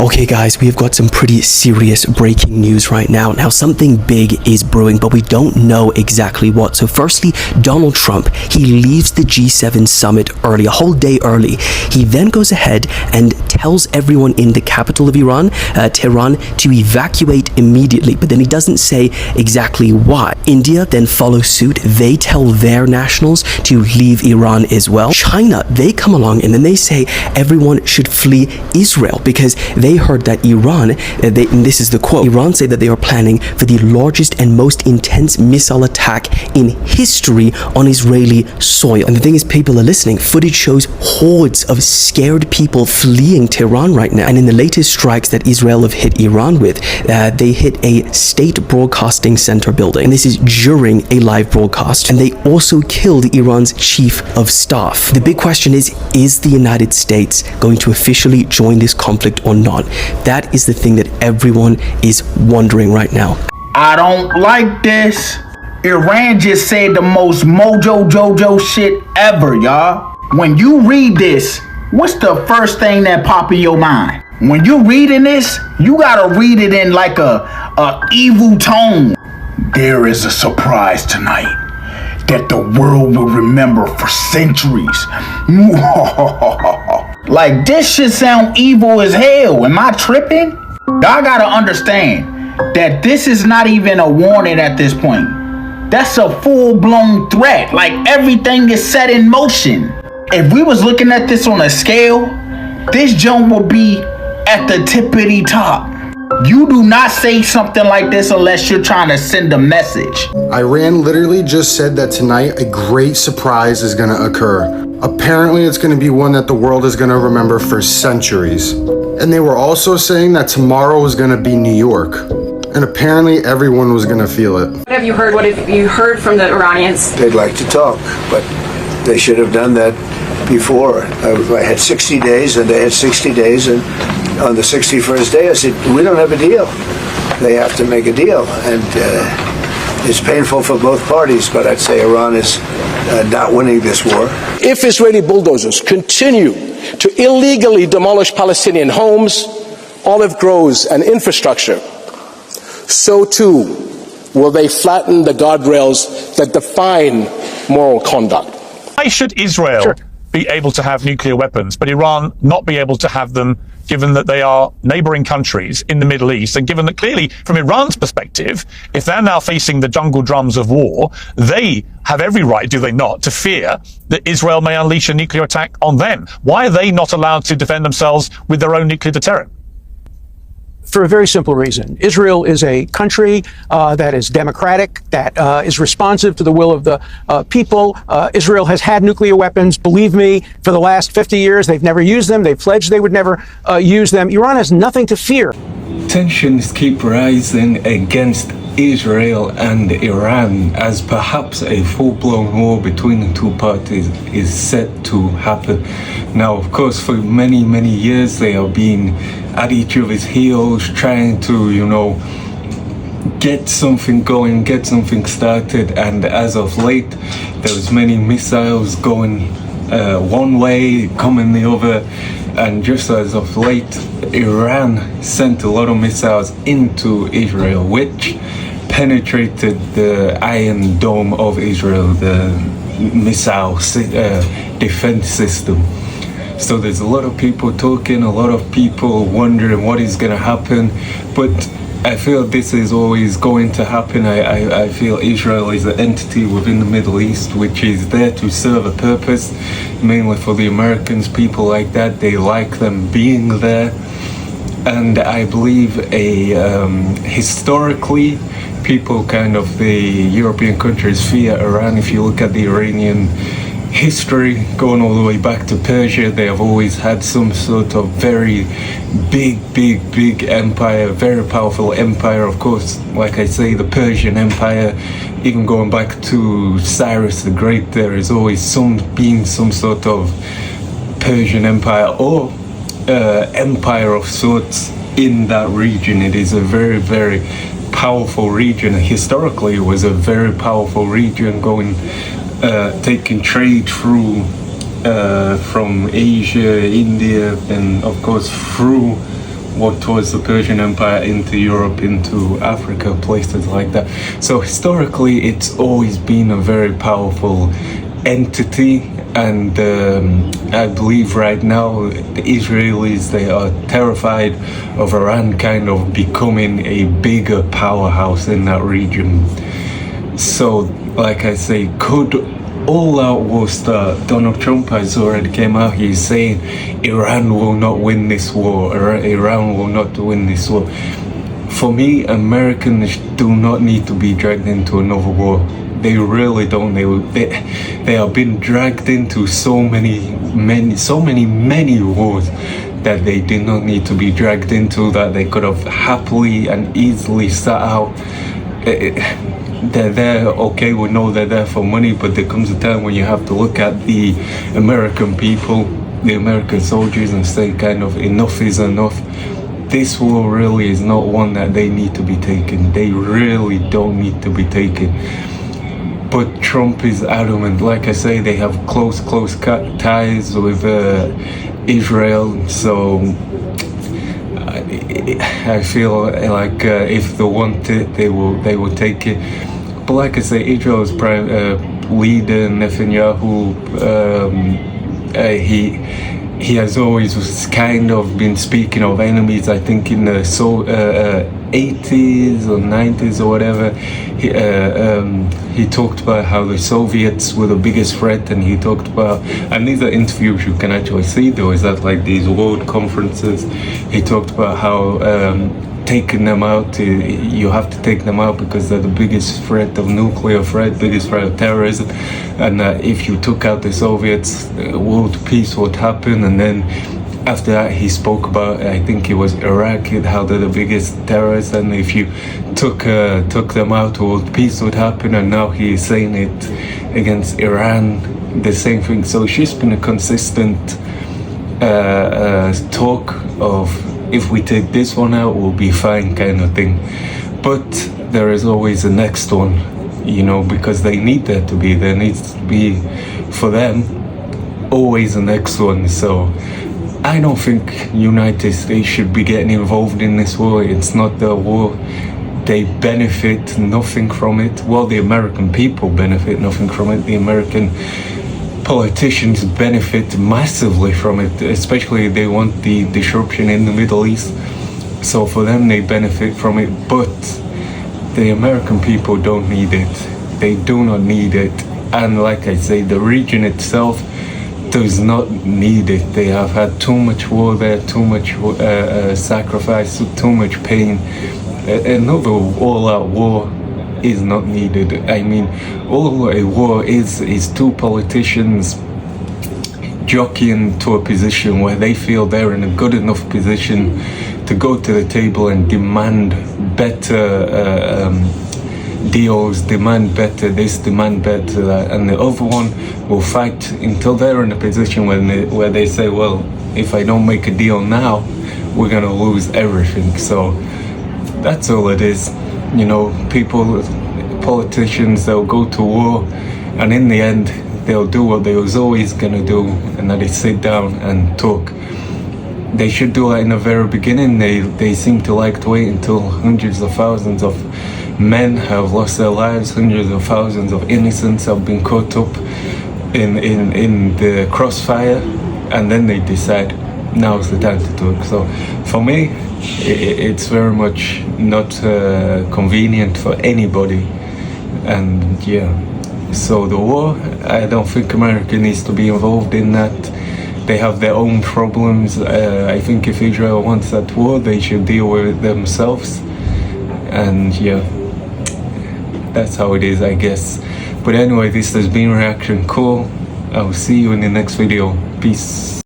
Okay guys, we have got some pretty serious breaking news right now. Now something big is brewing, but we don't know exactly what. So firstly, Donald Trump, he leaves the G7 summit early, a whole day early. He then goes ahead and tells everyone in the capital of Iran, Tehran, to evacuate immediately, but then he doesn't say exactly why. India then follows suit. They tell their nationals to leave Iran as well. China, they come along and then they say everyone should flee Israel because they heard that Iran, and this is the quote, Iran say that they are planning for the largest and most intense missile attack in history on Israeli soil. And the thing is, people are listening. Footage shows hordes of scared people fleeing Tehran right now. And in the latest strikes that Israel have hit Iran with, they hit a state broadcasting center building. And this is during a live broadcast. And they also killed Iran's chief of staff. The big question is the United States going to officially join this conflict or not? That is the thing that everyone is wondering right now. I don't like this. Iran just said the most mojo jojo shit ever, y'all. When you read this, what's the first thing that pop in your mind? When you reading this, you gotta read it in like a evil tone. There is a surprise tonight that the world will remember for centuries. Like, this shit sound evil as hell. Am I tripping? Y'all gotta understand that this is not even a warning at this point. That's a full-blown threat. Like, everything is set in motion. If we was looking at this on a scale, this joint would be at the tippity top. You do not say something like this unless you're trying to send a message. Iran literally just said that tonight a great surprise is going to occur. Apparently it's going to be one that the world is going to remember for centuries. And they were also saying that tomorrow was going to be New York. And apparently everyone was going to feel it. What have you heard? What have you heard from the Iranians? They'd like to talk, but they should have done that before. I had 60 days and they had 60 days, and on the 61st day I said, we don't have a deal. They have to make a deal, and it's painful for both parties, but I'd say Iran is not winning this war. If Israeli bulldozers continue to illegally demolish Palestinian homes, olive groves and infrastructure, so too will they flatten the guardrails that define moral conduct. Why should Israel be able to have nuclear weapons, but Iran not be able to have them, given that they are neighboring countries in the Middle East, and given that clearly, from Iran's perspective, if they're now facing the jungle drums of war, they have every right, do they not, to fear that Israel may unleash a nuclear attack on them? Why are they not allowed to defend themselves with their own nuclear deterrent? For a very simple reason. Israel is a country that is democratic, that is responsive to the will of the people. Israel has had nuclear weapons. Believe me, for the last 50 years, they've never used them. They pledged they would never use them. Iran has nothing to fear. Tensions keep rising against Israel and Iran as perhaps a full-blown war between the two parties is set to happen. Now, of course, for many, many years, they have been at each other's heels, trying to, get something going, get something started. And as of late, there was many missiles going one way, coming the other. And just as of late, Iran sent a lot of missiles into Israel, which penetrated the Iron Dome of Israel, the missile defense system. So there's a lot of people talking, a lot of people wondering what is going to happen. But I feel this is always going to happen. I feel Israel is an entity within the Middle East which is there to serve a purpose, mainly for the Americans, people like that. They like them being there. And I believe historically, people the European countries fear Iran. If you look at the Iranian history, going all the way back to Persia, they have always had some sort of very big empire, very powerful empire. Of course, like I say, the Persian Empire, even going back to Cyrus the Great, there is always some sort of Persian Empire or empire of sorts in that region. It is a very, very powerful region. Historically, it was a very powerful region, taking trade through from Asia, India, and of course through what towards the Persian Empire, into Europe, into Africa, places like that. So historically, it's always been a very powerful entity. And I believe right now the Israelis, they are terrified of Iran kind of becoming a bigger powerhouse in that region. So, like I say, could all-out war start? Donald Trump has already came out, he's saying Iran will not win this war, Iran will not win this war. For me, Americans do not need to be dragged into another war. They really don't. They have been dragged into so many wars that they did not need to be dragged into, that they could have happily and easily sat out. They're there, okay, we know they're there for money, but there comes a time when you have to look at the American people, the American soldiers, and say kind of enough is enough. This war really is not one that they need to be taken. They really don't need to be taken. But Trump is adamant. Like I say, they have close ties with Israel. So I feel like if they want it, they will take it. But like I say, Israel's leader Netanyahu, he has always kind of been speaking of enemies. I think in the 80s or 90s or whatever, he talked about how the Soviets were the biggest threat, and he talked about, and these are interviews you can actually see, though, is that like these world conferences, he talked about how taking them out, you have to take them out because they're the biggest threat of nuclear threat, biggest threat of terrorism, and if you took out the Soviets, world peace would happen. And then after that, he spoke about, I think it was Iraq, how they're the biggest terrorists, and if you took them out, world peace would happen. And now he's saying it against Iran, the same thing. So it's just been a consistent talk of, if we take this one out, we'll be fine, kind of thing. But there is always the next one, you know, because they need there to be. There needs to be, for them, always the next one. So I don't think United States should be getting involved in this war. It's not their war. They benefit nothing from it. Well, the American people benefit nothing from it. The American politicians benefit massively from it, especially they want the disruption in the Middle East. So for them, they benefit from it. But the American people don't need it. They do not need it. And like I say, the region itself does not need it. They have had too much war there, too much sacrifice, too much pain. Another all-out war is not needed. I mean, all a war is two politicians jockeying to a position where they feel they're in a good enough position to go to the table and demand better deals, demand better this, demand better that, and the other one will fight until they're in a position where they say, well, if I don't make a deal now, we're gonna lose everything. So that's all it is. You know, politicians, they'll go to war, and in the end, they'll do what they was always gonna do, and that is sit down and talk. They should do that in the very beginning. They seem to like to wait until hundreds of thousands of men have lost their lives, hundreds of thousands of innocents have been caught up in the crossfire, and then they decide now's the time to talk. So for me, it's very much not convenient for anybody. And yeah, so the war, I don't think America needs to be involved in that. They have their own problems. I think if Israel wants that war, they should deal with it themselves. And yeah, that's how it is, I guess. But anyway, this has been Reaction Call. I will see you in the next video. Peace.